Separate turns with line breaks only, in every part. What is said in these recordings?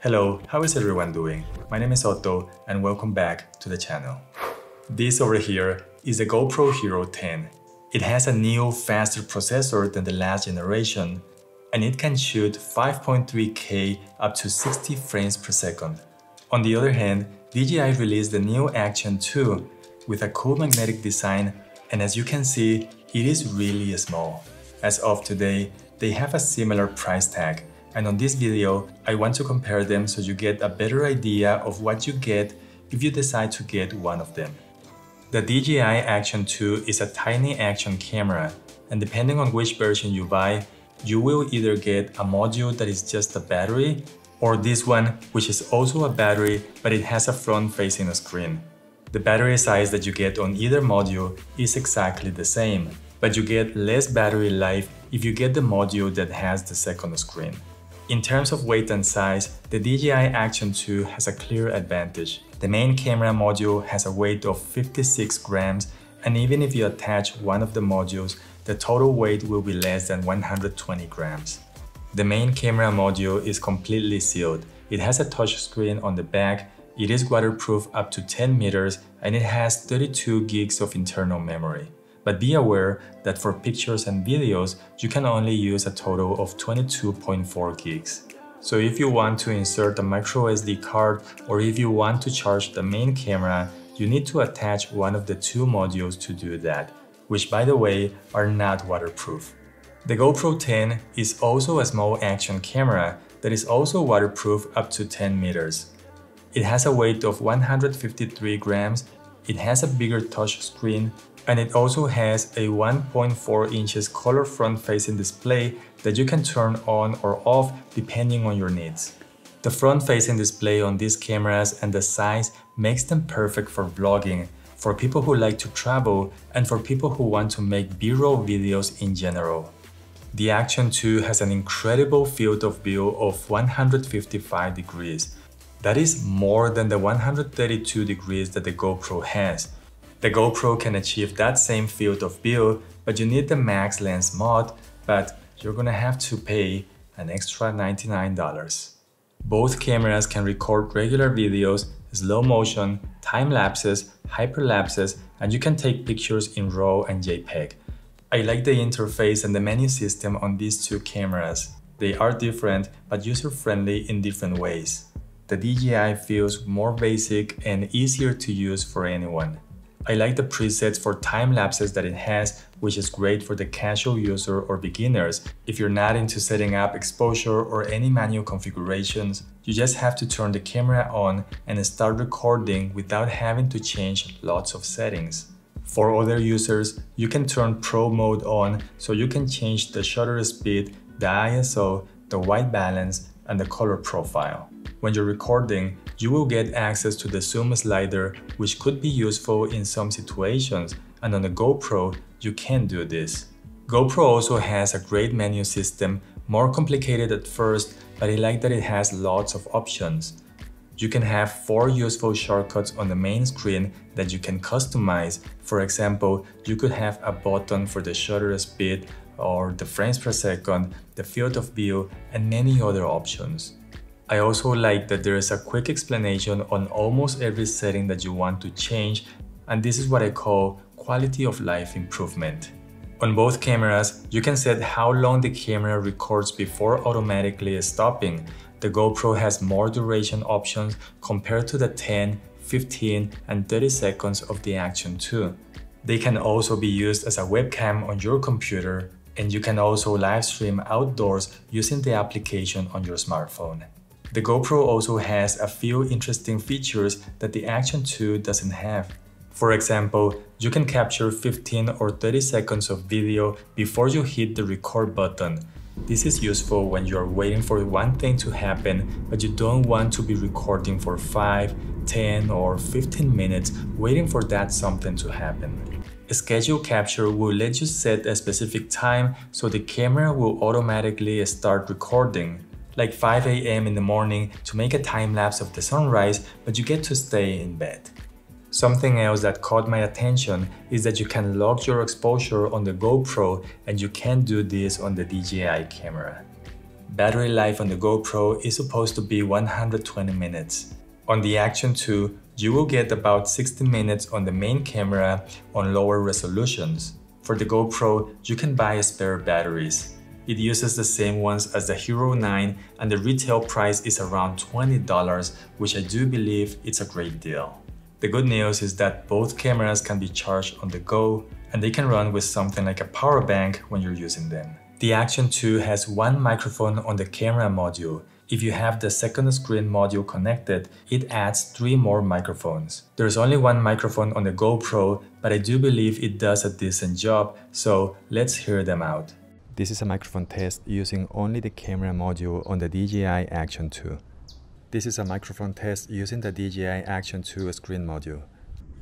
Hello, how is everyone doing? My name is Otto and welcome back to the channel. This over here is a GoPro Hero 10. It has a new, faster processor than the last generation and it can shoot 5.3K up to 60 frames per second. On the other hand, DJI released the new Action 2 with a cool magnetic design, and as you can see, it is really small. As of today, they have a similar price tag, and on this video, I want to compare them so you get a better idea of what you get if you decide to get one of them. The DJI Action 2 is a tiny action camera, and depending on which version you buy, you will either get a module that is just a battery, or this one, which is also a battery, but it has a front-facing screen. The battery size that you get on either module is exactly the same, but you get less battery life if you get the module that has the second screen. In terms of weight and size, the DJI Action 2 has a clear advantage. The main camera module has a weight of 56 grams, and even if you attach one of the modules, the total weight will be less than 120 grams. The main camera module is completely sealed. It has a touch screen on the back, it is waterproof up to 10 meters, and it has 32 gigs of internal memory. But be aware that for pictures and videos, you can only use a total of 22.4 gigs. So if you want to insert a micro SD card or if you want to charge the main camera, you need to attach one of the two modules to do that, which by the way are not waterproof. The GoPro 10 is also a small action camera that is also waterproof up to 10 meters. It has a weight of 153 grams, it has a bigger touch screen, and it also has a 1.4 inches color front-facing display that you can turn on or off depending on your needs. The front-facing display on these cameras and the size makes them perfect for vlogging, for people who like to travel, and for people who want to make B-roll videos in general. The Action 2 has an incredible field of view of 155 degrees. That is more than the 132 degrees that the GoPro has. The GoPro can achieve that same field of view, but you need the max lens mod, but you're gonna have to pay an extra $99. Both cameras can record regular videos, slow motion, time lapses, hyperlapses, and you can take pictures in RAW and JPEG. I like the interface and the menu system on these two cameras. They are different but user-friendly in different ways. The DJI feels more basic and easier to use for anyone. I like the presets for time lapses that it has, which is great for the casual user or beginners. If you're not into setting up exposure or any manual configurations, you just have to turn the camera on and start recording without having to change lots of settings. For other users, you can turn Pro mode on so you can change the shutter speed, the ISO, the white balance, and the color profile. When you're recording, you will get access to the zoom slider, which could be useful in some situations, and on the GoPro, you can't do this. GoPro also has a great menu system, more complicated at first, but I like that it has lots of options. You can have 4 useful shortcuts on the main screen that you can customize. For example, you could have a button for the shutter speed or the frames per second, the field of view, and many other options. I also like that there is a quick explanation on almost every setting that you want to change, and this is what I call quality of life improvement. On both cameras, you can set how long the camera records before automatically stopping. The GoPro has more duration options compared to the 10, 15, and 30 seconds of the Action 2. They can also be used as a webcam on your computer, and you can also live stream outdoors using the application on your smartphone. The GoPro also has a few interesting features that the Action 2 doesn't have. For example, you can capture 15 or 30 seconds of video before you hit the record button. This is useful when you are waiting for one thing to happen, but you don't want to be recording for 5, 10, or 15 minutes waiting for that something to happen. A schedule capture will let you set a specific time so the camera will automatically start recording, like 5 a.m. in the morning to make a time lapse of the sunrise, but you get to stay in bed. Something else that caught my attention is that you can log your exposure on the GoPro and you can't do this on the DJI camera. battery life on the GoPro is supposed to be 120 minutes. On the Action 2, you will get about 60 minutes on the main camera on lower resolutions. For the GoPro, you can buy spare batteries. It uses the same ones as the Hero 9 and the retail price is around $20, which I do believe it's a great deal. The good news is that both cameras can be charged on the go and they can run with something like a power bank when you're using them. The Action 2 has one microphone on the camera module. If you have the second screen module connected, it adds 3 more microphones. There's only one microphone on the GoPro, but I do believe it does a decent job, so let's hear them out. This is a microphone test using only the camera module on the DJI Action 2. This is a microphone test using the DJI Action 2 screen module.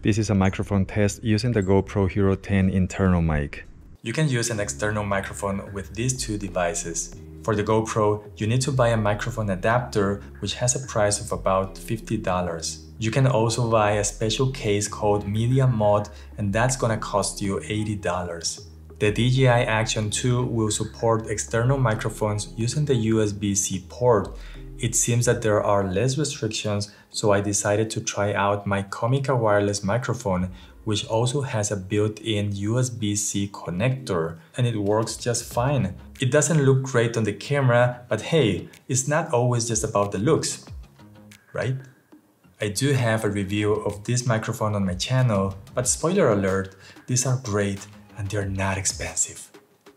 This is a microphone test using the GoPro Hero 10 internal mic. You can use an external microphone with these 2 devices. For the GoPro, you need to buy a microphone adapter which has a price of about $50. You can also buy a special case called Media Mod and that's gonna cost you $80. The DJI Action 2 will support external microphones using the USB-C port. It seems that there are less restrictions, so I decided to try out my Comica wireless microphone, which also has a built-in USB-C connector, and it works just fine. It doesn't look great on the camera, but hey, it's not always just about the looks, right? I do have a review of this microphone on my channel, but spoiler alert, these are great and they're not expensive.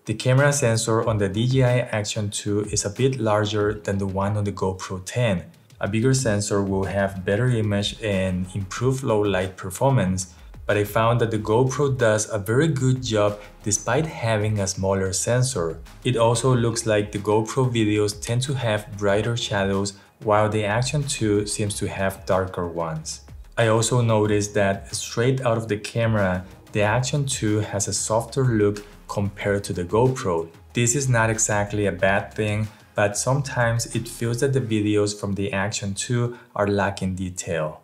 The camera sensor on the DJI Action 2 is a bit larger than the one on the GoPro 10. A bigger sensor will have better image and improve low light performance, but I found that the GoPro does a very good job despite having a smaller sensor. It also looks like the GoPro videos tend to have brighter shadows while the Action 2 seems to have darker ones. I also noticed that straight out of the camera, the Action 2 has a softer look compared to the GoPro. This is not exactly a bad thing, but sometimes it feels that the videos from the Action 2 are lacking detail.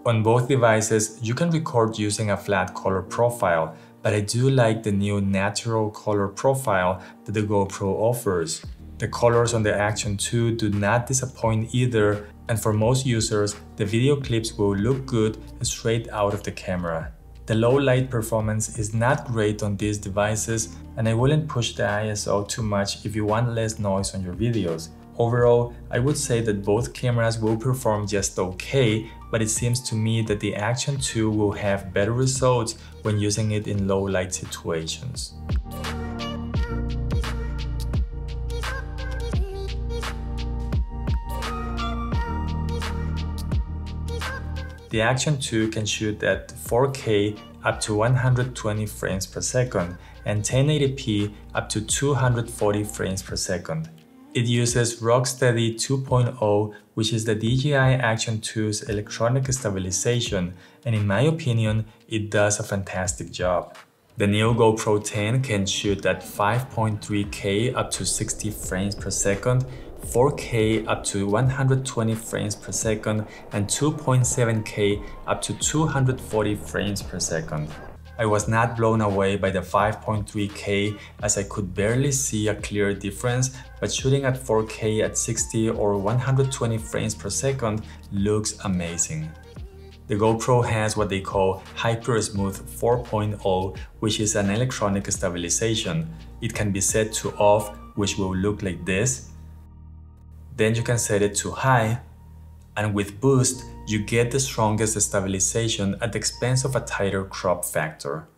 On both devices, you can record using a flat color profile, but I do like the new natural color profile that the GoPro offers. The colors on the Action 2 do not disappoint either, and for most users, the video clips will look good straight out of the camera. The low light performance is not great on these devices, and I wouldn't push the ISO too much if you want less noise on your videos. Overall, I would say that both cameras will perform just okay, but it seems to me that the Action 2 will have better results when using it in low light situations. The Action 2 can shoot at 4K up to 120 frames per second and 1080p up to 240 frames per second. It uses Rocksteady 2.0, which is the DJI Action 2's electronic stabilization, and in my opinion, it does a fantastic job. The new GoPro 10 can shoot at 5.3K up to 60 frames per second, 4K up to 120 frames per second, and 2.7K up to 240 frames per second. I was not blown away by the 5.3K as I could barely see a clear difference, but shooting at 4K at 60 or 120 frames per second looks amazing. The GoPro has what they call Hyper Smooth 4.0, which is an electronic stabilization. It can be set to off, which will look like this. Then you can set it to high, and with boost, you get the strongest stabilization at the expense of a tighter crop factor.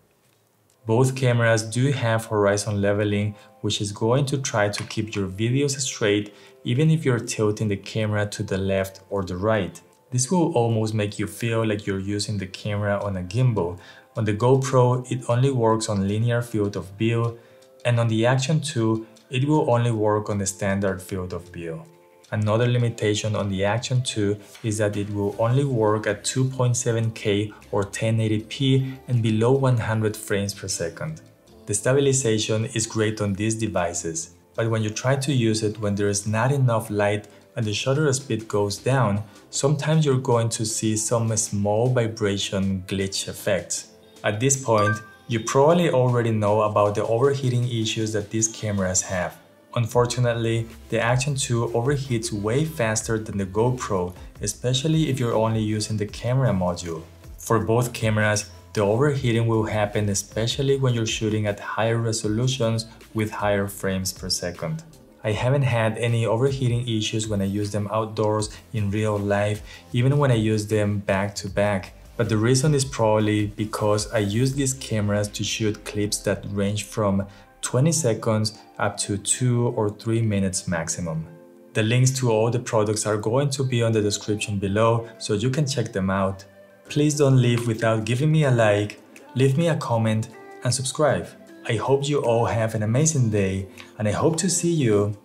Both cameras do have horizon leveling, which is going to try to keep your videos straight even if you're tilting the camera to the left or the right. This will almost make you feel like you're using the camera on a gimbal. On the GoPro, it only works on linear field of view, and on the Action 2, it will only work on the standard field of view. Another limitation on the Action 2 is that it will only work at 2.7K or 1080p and below 100 frames per second. The stabilization is great on these devices, but when you try to use it when there is not enough light and the shutter speed goes down, sometimes you're going to see some small vibration glitch effects. At this point, You probably already know about the overheating issues that these cameras have. Unfortunately, the Action 2 overheats way faster than the GoPro, especially if you're only using the camera module. For both cameras, the overheating will happen especially when you're shooting at higher resolutions with higher frames per second. I haven't had any overheating issues when I use them outdoors in real life, even when I use them back to back. But the reason is probably because I use these cameras to shoot clips that range from 20 seconds up to 2 or 3 minutes maximum. The links to all the products are going to be on the description below, so you can check them out. Please don't leave without giving me a like, leave me a comment and subscribe. I hope you all have an amazing day and I hope to see you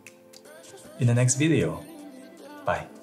in the next video. Bye.